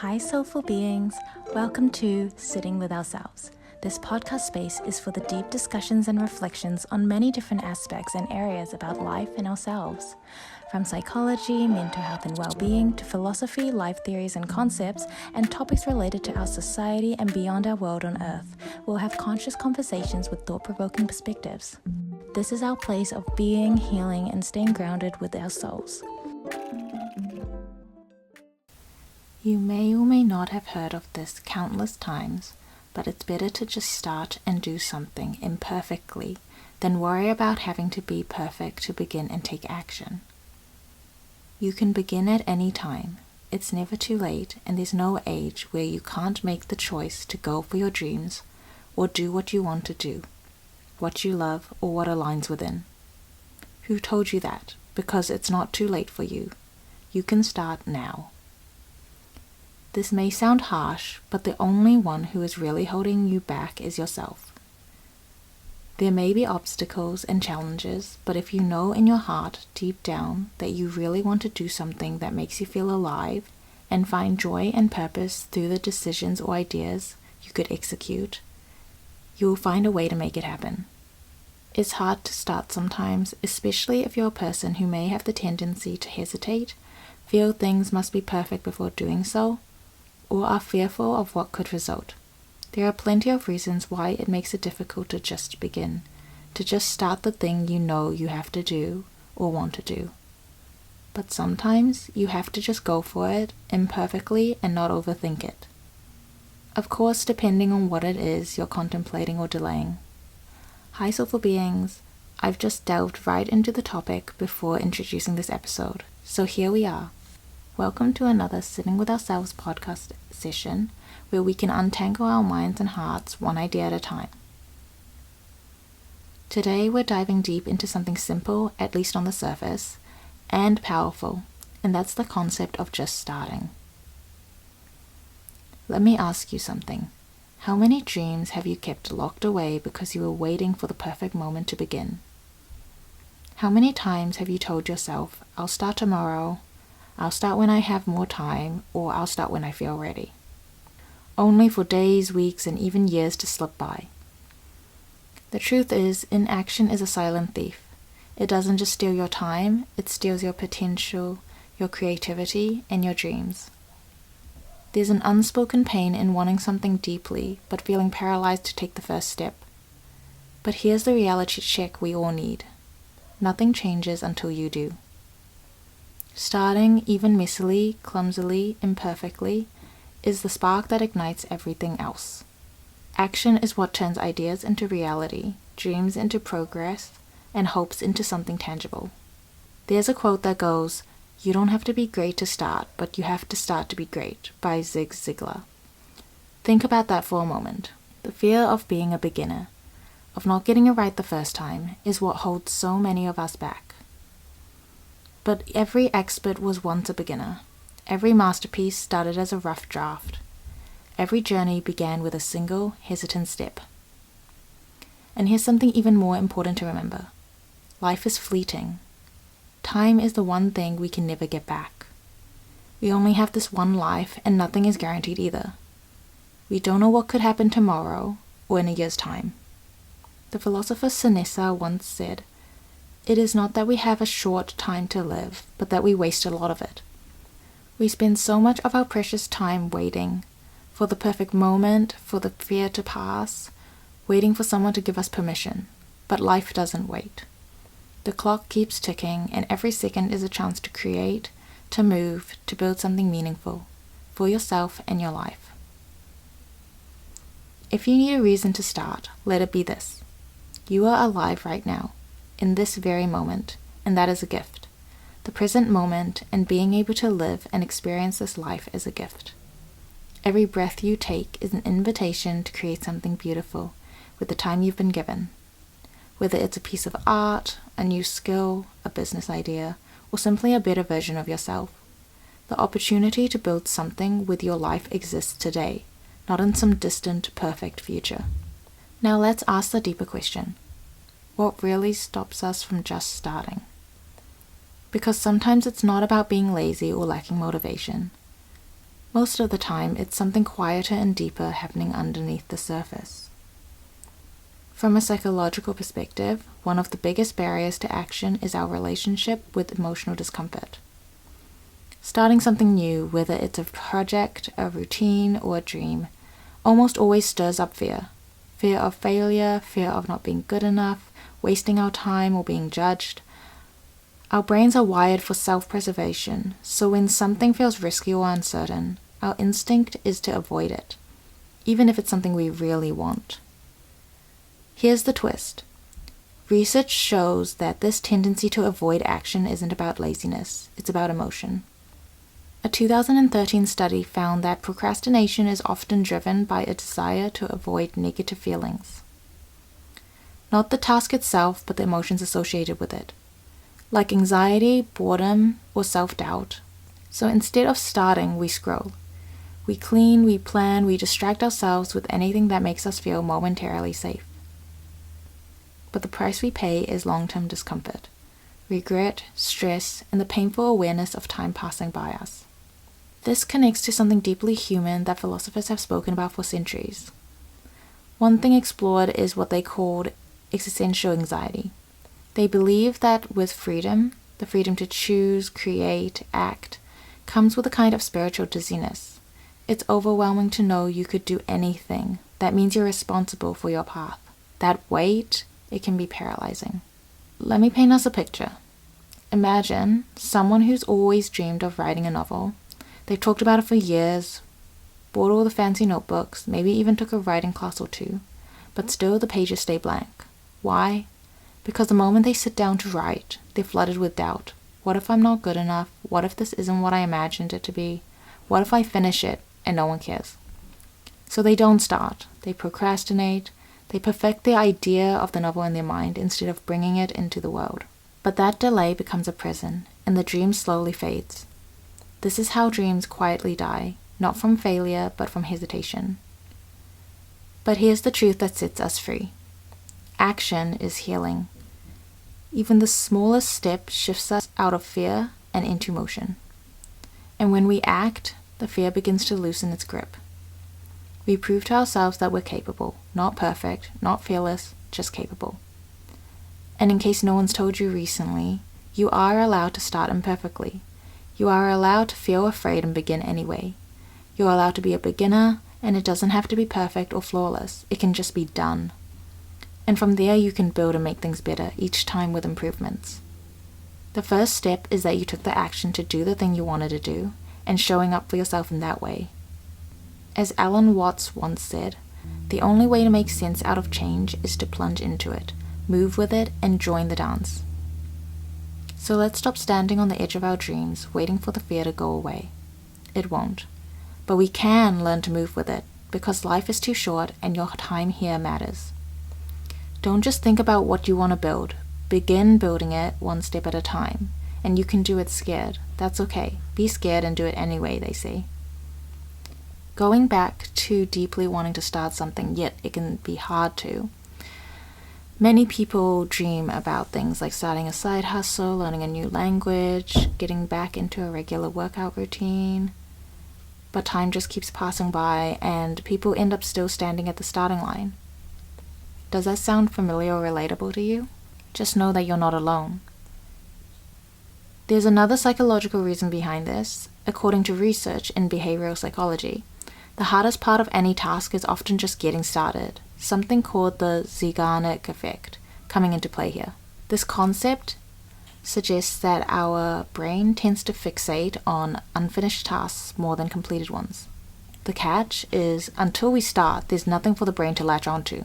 Hi, soulful beings. Welcome to Sitting with Ourselves. This podcast space is for the deep discussions and reflections on many different aspects and areas about life and ourselves. From psychology, mental health and well-being, to philosophy, life theories and concepts, and topics related to our society and beyond our world on Earth, we'll have conscious conversations with thought-provoking perspectives. This is our place of being, healing, and staying grounded with our souls. You may or may not have heard of this countless times, but it's better to just start and do something imperfectly than worry about having to be perfect to begin and take action. You can begin at any time. It's never too late, and there's no age where you can't make the choice to go for your dreams or do what you want to do, what you love, or what aligns within. Who told you that? Because it's not too late for you. You can start now. This may sound harsh, but the only one who is really holding you back is yourself. There may be obstacles and challenges, but if you know in your heart, deep down, that you really want to do something that makes you feel alive and find joy and purpose through the decisions or ideas you could execute, you will find a way to make it happen. It's hard to start sometimes, especially if you're a person who may have the tendency to hesitate, feel things must be perfect before doing so, or are fearful of what could result. There are plenty of reasons why it makes it difficult to just begin, to just start the thing you know you have to do or want to do. But sometimes you have to just go for it imperfectly and not overthink it. Of course, depending on what it is you're contemplating or delaying. Hi, soulful beings. I've just delved right into the topic before introducing this episode, so here we are. Welcome to another Sitting with Ourselves podcast session where we can untangle our minds and hearts one idea at a time. Today we're diving deep into something simple, at least on the surface, and powerful, and that's the concept of just starting. Let me ask you something. How many dreams have you kept locked away because you were waiting for the perfect moment to begin? How many times have you told yourself, I'll start tomorrow, I'll start when I have more time, or I'll start when I feel ready, only for days, weeks, and even years to slip by? The truth is, inaction is a silent thief. It doesn't just steal your time, it steals your potential, your creativity, and your dreams. There's an unspoken pain in wanting something deeply, but feeling paralyzed to take the first step. But here's the reality check we all need. Nothing changes until you do. Starting, even messily, clumsily, imperfectly, is the spark that ignites everything else. Action is what turns ideas into reality, dreams into progress, and hopes into something tangible. There's a quote that goes, "You don't have to be great to start, but you have to start to be great," by Zig Ziglar. Think about that for a moment. The fear of being a beginner, of not getting it right the first time, is what holds so many of us back. But every expert was once a beginner. Every masterpiece started as a rough draft. Every journey began with a single, hesitant step. And here's something even more important to remember. Life is fleeting. Time is the one thing we can never get back. We only have this one life, and nothing is guaranteed either. We don't know what could happen tomorrow or in a year's time. The philosopher Seneca once said, "It is not that we have a short time to live, but that we waste a lot of it." We spend so much of our precious time waiting for the perfect moment, for the fear to pass, waiting for someone to give us permission. But life doesn't wait. The clock keeps ticking, and every second is a chance to create, to move, to build something meaningful for yourself and your life. If you need a reason to start, let it be this. You are alive right now, in this very moment, and that is a gift. The present moment and being able to live and experience this life is a gift. Every breath you take is an invitation to create something beautiful with the time you've been given. Whether it's a piece of art, a new skill, a business idea, or simply a better version of yourself, the opportunity to build something with your life exists today, not in some distant, perfect future. Now let's ask the deeper question. What really stops us from just starting? Because sometimes it's not about being lazy or lacking motivation. Most of the time, it's something quieter and deeper happening underneath the surface. From a psychological perspective, one of the biggest barriers to action is our relationship with emotional discomfort. Starting something new, whether it's a project, a routine, or a dream, almost always stirs up fear. Fear of failure, fear of not being good enough, wasting our time or being judged. Our brains are wired for self-preservation, so when something feels risky or uncertain, our instinct is to avoid it, even if it's something we really want. Here's the twist. Research shows that this tendency to avoid action isn't about laziness, it's about emotion. A 2013 study found that procrastination is often driven by a desire to avoid negative feelings. Not the task itself, but the emotions associated with it, like anxiety, boredom, or self-doubt. So instead of starting, we scroll. We clean, we plan, we distract ourselves with anything that makes us feel momentarily safe. But the price we pay is long-term discomfort, regret, stress, and the painful awareness of time passing by us. This connects to something deeply human that philosophers have spoken about for centuries. One thing explored is what they called existential anxiety. They believe that with freedom, the freedom to choose, create, act, comes with a kind of spiritual dizziness. It's overwhelming to know you could do anything. That means you're responsible for your path. That weight, it can be paralyzing. Let me paint us a picture. Imagine someone who's always dreamed of writing a novel. They've talked about it for years, bought all the fancy notebooks, maybe even took a writing class or two, but still the pages stay blank. Why? Because the moment they sit down to write, they're flooded with doubt. What if I'm not good enough? What if this isn't what I imagined it to be? What if I finish it and no one cares? So they don't start. They procrastinate. They perfect the idea of the novel in their mind instead of bringing it into the world. But that delay becomes a prison, and the dream slowly fades. This is how dreams quietly die, not from failure, but from hesitation. But here's the truth that sets us free. Action is healing. Even the smallest step shifts us out of fear and into motion. And when we act, the fear begins to loosen its grip. We prove to ourselves that we're capable, not perfect, not fearless, just capable. And in case no one's told you recently, you are allowed to start imperfectly. You are allowed to feel afraid and begin anyway. You're allowed to be a beginner, and it doesn't have to be perfect or flawless. It can just be done. And from there you can build and make things better, each time with improvements. The first step is that you took the action to do the thing you wanted to do, and showing up for yourself in that way. As Alan Watts once said, the only way to make sense out of change is to plunge into it, move with it, and join the dance. So let's stop standing on the edge of our dreams, waiting for the fear to go away. It won't. But we can learn to move with it, because life is too short and your time here matters. Don't just think about what you want to build. Begin building it one step at a time. And you can do it scared. That's okay. Be scared and do it anyway, they say. Going back to deeply wanting to start something, yet it can be hard to. Many people dream about things like starting a side hustle, learning a new language, getting back into a regular workout routine. But time just keeps passing by and people end up still standing at the starting line. Does that sound familiar or relatable to you? Just know that you're not alone. There's another psychological reason behind this. According to research in behavioral psychology, the hardest part of any task is often just getting started, something called the Zeigarnik effect coming into play here. This concept suggests that our brain tends to fixate on unfinished tasks more than completed ones. The catch is, until we start, there's nothing for the brain to latch onto.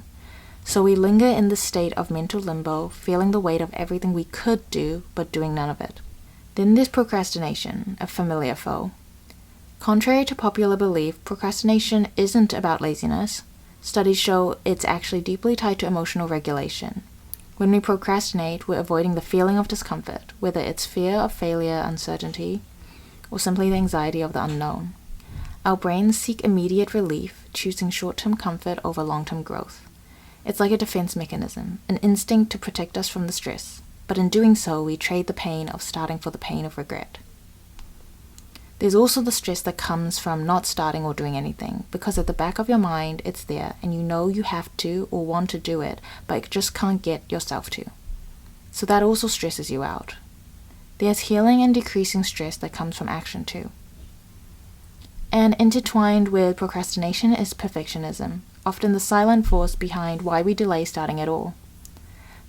So we linger in this state of mental limbo, feeling the weight of everything we could do, but doing none of it. Then there's procrastination, a familiar foe. Contrary to popular belief, procrastination isn't about laziness. Studies show it's actually deeply tied to emotional regulation. When we procrastinate, we're avoiding the feeling of discomfort, whether it's fear of failure, uncertainty, or simply the anxiety of the unknown. Our brains seek immediate relief, choosing short-term comfort over long-term growth. It's like a defense mechanism, an instinct to protect us from the stress. But in doing so, we trade the pain of starting for the pain of regret. There's also the stress that comes from not starting or doing anything, because at the back of your mind it's there and you know you have to or want to do it, but just can't get yourself to. So that also stresses you out. There's healing and decreasing stress that comes from action too. And intertwined with procrastination is perfectionism, often the silent force behind why we delay starting at all.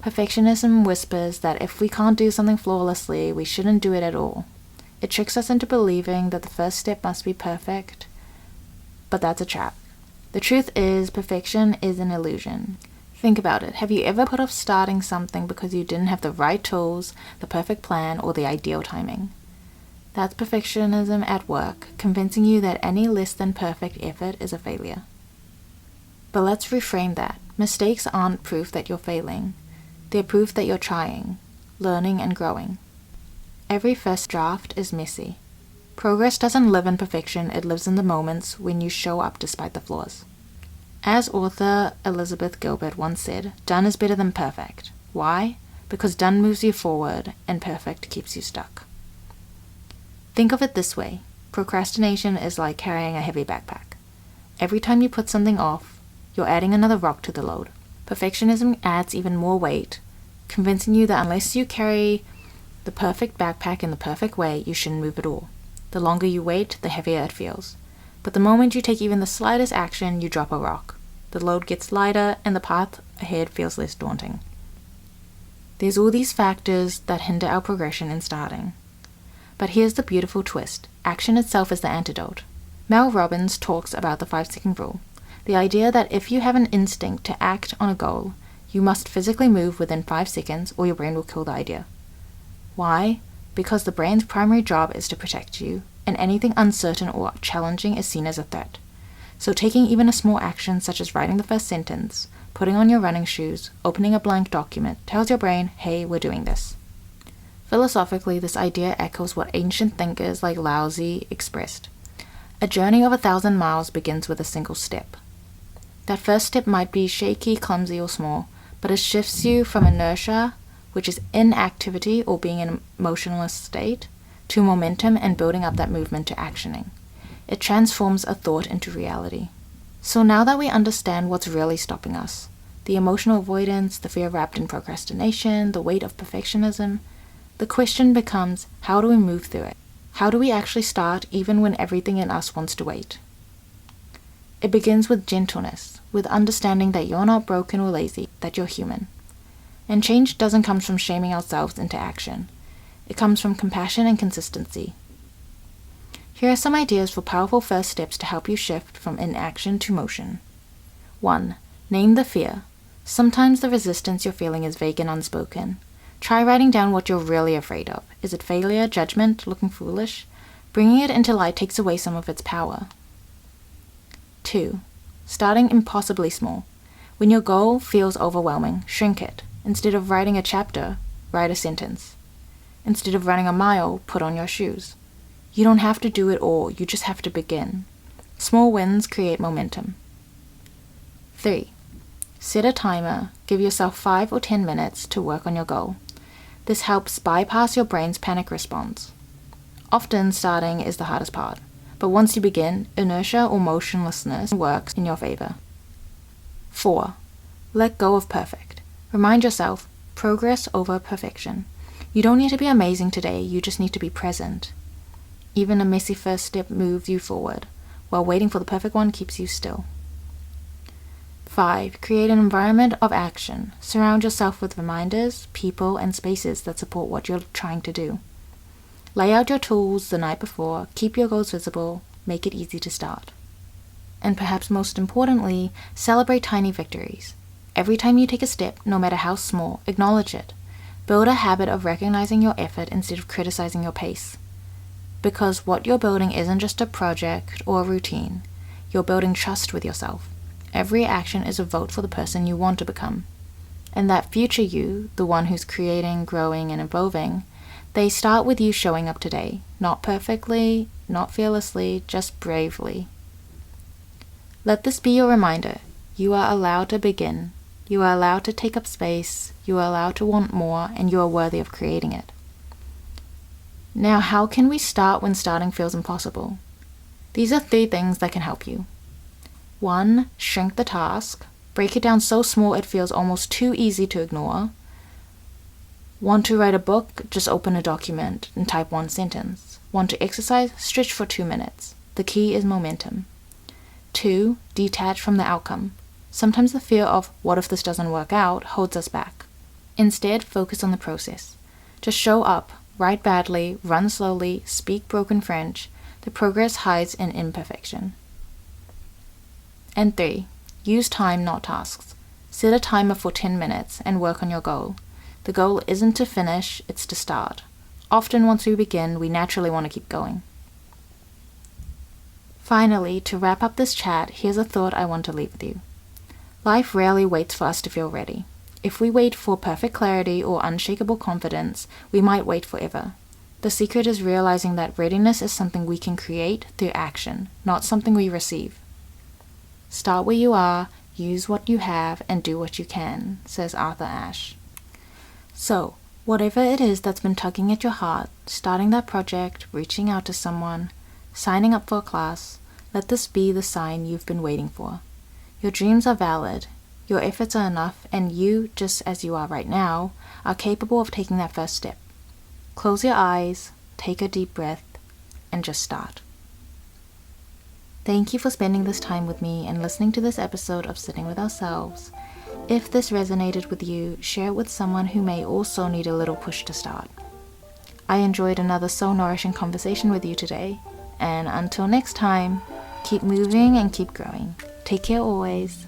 Perfectionism whispers that if we can't do something flawlessly, we shouldn't do it at all. It tricks us into believing that the first step must be perfect, but that's a trap. The truth is, perfection is an illusion. Think about it. Have you ever put off starting something because you didn't have the right tools, the perfect plan, or the ideal timing? That's perfectionism at work, convincing you that any less than perfect effort is a failure. But let's reframe that. Mistakes aren't proof that you're failing. They're proof that you're trying, learning, and growing. Every first draft is messy. Progress doesn't live in perfection, it lives in the moments when you show up despite the flaws. As author Elizabeth Gilbert once said, done is better than perfect. Why? Because done moves you forward and perfect keeps you stuck. Think of it this way. Procrastination is like carrying a heavy backpack. Every time you put something off, you're adding another rock to the load. Perfectionism adds even more weight, convincing you that unless you carry the perfect backpack in the perfect way, you shouldn't move at all. The longer you wait, the heavier it feels. But the moment you take even the slightest action, you drop a rock. The load gets lighter and the path ahead feels less daunting. There's all these factors that hinder our progression in starting. But here's the beautiful twist. Action itself is the antidote. Mel Robbins talks about the 5-second rule. The idea that if you have an instinct to act on a goal, you must physically move within 5 seconds or your brain will kill the idea. Why? Because the brain's primary job is to protect you, and anything uncertain or challenging is seen as a threat. So taking even a small action such as writing the first sentence, putting on your running shoes, opening a blank document, tells your brain, hey, we're doing this. Philosophically, this idea echoes what ancient thinkers like Lao Tzu expressed. A journey of 1,000 miles begins with a single step. That first step might be shaky, clumsy, or small, but it shifts you from inertia, which is inactivity or being in a motionless state, to momentum and building up that movement to actioning. It transforms a thought into reality. So now that we understand what's really stopping us, the emotional avoidance, the fear wrapped in procrastination, the weight of perfectionism, the question becomes, how do we move through it? How do we actually start even when everything in us wants to wait? It begins with gentleness, with understanding that you're not broken or lazy, that you're human. And change doesn't come from shaming ourselves into action. It comes from compassion and consistency. Here are some ideas for powerful first steps to help you shift from inaction to motion. 1. Name the fear. Sometimes the resistance you're feeling is vague and unspoken. Try writing down what you're really afraid of. Is it failure, judgment, looking foolish? Bringing it into light takes away some of its power. 2. Starting impossibly small. When your goal feels overwhelming, shrink it. Instead of writing a chapter, write a sentence. Instead of running a mile, put on your shoes. You don't have to do it all, you just have to begin. Small wins create momentum. 3. Set a timer. Give yourself 5 or 10 minutes to work on your goal. This helps bypass your brain's panic response. Often starting is the hardest part, but once you begin, inertia or motionlessness works in your favor. 4. Let go of perfect. Remind yourself, progress over perfection. You don't need to be amazing today, you just need to be present. Even a messy first step moves you forward, while waiting for the perfect one keeps you still. 5. Create an environment of action. Surround yourself with reminders, people, and spaces that support what you're trying to do. Lay out your tools the night before, keep your goals visible, make it easy to start. And perhaps most importantly, celebrate tiny victories. Every time you take a step, no matter how small, acknowledge it. Build a habit of recognizing your effort instead of criticizing your pace. Because what you're building isn't just a project or a routine. You're building trust with yourself. Every action is a vote for the person you want to become. And that future you, the one who's creating, growing, and evolving, they start with you showing up today. Not perfectly, not fearlessly, just bravely. Let this be your reminder. You are allowed to begin. You are allowed to take up space. You are allowed to want more, and you are worthy of creating it. Now, how can we start when starting feels impossible? These are 3 things that can help you. 1. Shrink the task. Break it down so small it feels almost too easy to ignore. Want to write a book? Just open a document and type 1 sentence. Want to exercise? Stretch for 2 minutes. The key is momentum. 2. Detach from the outcome. Sometimes the fear of what if this doesn't work out holds us back. Instead, focus on the process. Just show up, write badly, run slowly, speak broken French. The progress hides in imperfection. And 3. Use time, not tasks. Set a timer for 10 minutes and work on your goal. The goal isn't to finish, it's to start. Often once we begin, we naturally want to keep going. Finally, to wrap up this chat, here's a thought I want to leave with you. Life rarely waits for us to feel ready. If we wait for perfect clarity or unshakable confidence, we might wait forever. The secret is realizing that readiness is something we can create through action, not something we receive. Start where you are, use what you have, and do what you can, says Arthur Ashe. So, whatever it is that's been tugging at your heart, starting that project, reaching out to someone, signing up for a class, let this be the sign you've been waiting for. Your dreams are valid, your efforts are enough, and you, just as you are right now, are capable of taking that first step. Close your eyes, take a deep breath, and just start. Thank you for spending this time with me and listening to this episode of Sitting with Ourselves. If this resonated with you, share it with someone who may also need a little push to start. I enjoyed another soul-nourishing conversation with you today, and until next time, keep moving and keep growing. Take care always.